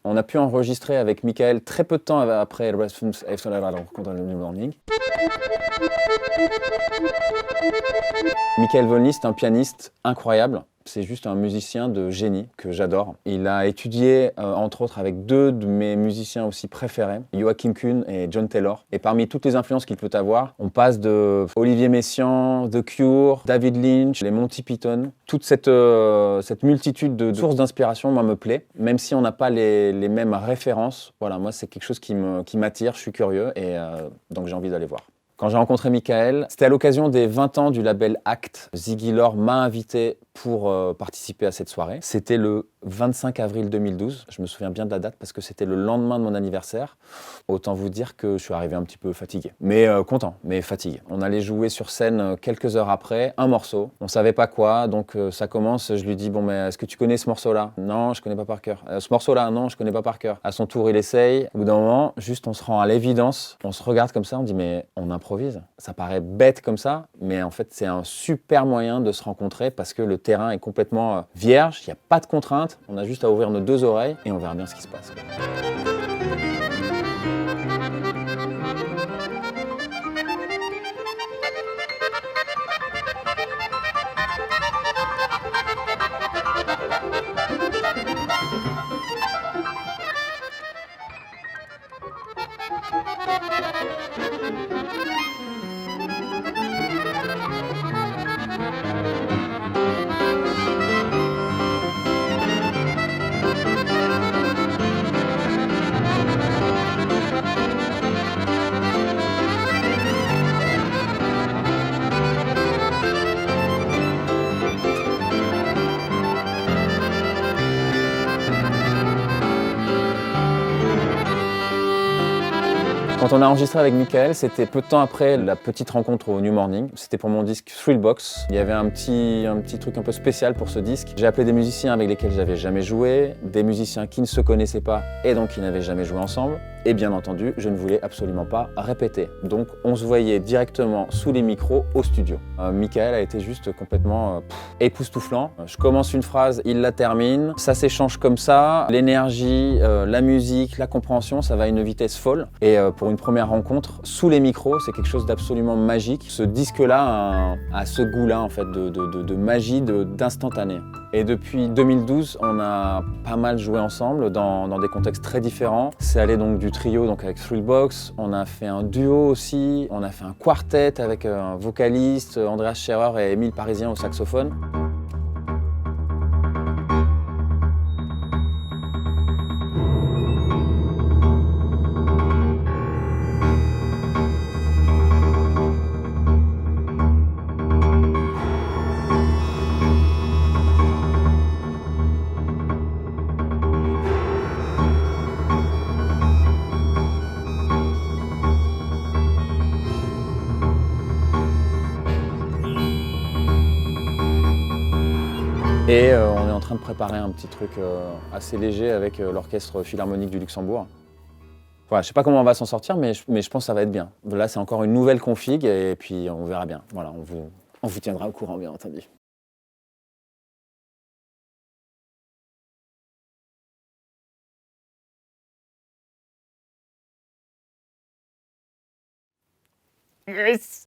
On a pu enregistrer avec Michael très peu de temps après le New Morning. Michael Volny, c'est un pianiste incroyable. C'est juste un musicien de génie que j'adore. Il a étudié, entre autres, avec deux de mes musiciens aussi préférés, Joachim Kuhn et John Taylor. Et parmi toutes les influences qu'il peut avoir, on passe de Olivier Messiaen, The Cure, David Lynch, les Monty Python. Toute cette multitude de sources d'inspiration, moi, me plaît. Même si on n'a pas les mêmes références, voilà, moi, c'est quelque chose qui m'attire, je suis curieux et donc j'ai envie d'aller voir. Quand j'ai rencontré Michael, c'était à l'occasion des 20 ans du label Act. Ziggy Lor m'a invité pour participer à cette soirée. C'était le 25 avril 2012. Je me souviens bien de la date parce que c'était le lendemain de mon anniversaire. Autant vous dire que je suis arrivé un petit peu fatigué. Mais content, mais fatigué. On allait jouer sur scène quelques heures après, un morceau. On savait pas quoi, donc ça commence. Je lui dis, bon, mais est-ce que tu connais ce morceau-là? Non, je connais pas par cœur. Ce morceau-là, non, je connais pas par cœur. À son tour, il essaye. Au bout d'un moment, juste on se rend à l'évidence. On se regarde comme ça, on dit, mais on improvise. Ça paraît bête comme ça, mais en fait, c'est un super moyen de se rencontrer parce que le terrain est complètement vierge, il n'y a pas de contraintes, on a juste à ouvrir nos deux oreilles et on verra bien ce qui se passe. Quand on a enregistré avec Michael, c'était peu de temps après la petite rencontre au New Morning. C'était pour mon disque Thrillbox. Il y avait un petit truc un peu spécial pour ce disque. J'ai appelé des musiciens avec lesquels j'avais jamais joué, des musiciens qui ne se connaissaient pas et donc qui n'avaient jamais joué ensemble. Et bien entendu, je ne voulais absolument pas répéter. Donc on se voyait directement sous les micros au studio. Michael a été juste complètement époustouflant. Je commence une phrase, il la termine. Ça s'échange comme ça. L'énergie, la musique, la compréhension, ça va à une vitesse folle. Et pour une première rencontre, sous les micros, c'est quelque chose d'absolument magique. Ce disque-là a ce goût-là en fait de magie, d'instantané. Et depuis 2012, on a pas mal joué ensemble dans des contextes très différents. C'est allé donc du trio donc avec Thrillbox, on a fait un duo aussi, on a fait un quartet avec un vocaliste, Andreas Scherer et Émile Parisien au saxophone. Et on est en train de préparer un petit truc assez léger avec l'Orchestre Philharmonique du Luxembourg. Voilà, je sais pas comment on va s'en sortir, mais je pense que ça va être bien. Là, c'est encore une nouvelle config et puis on verra bien. Voilà, on vous tiendra au courant, bien entendu. Yes!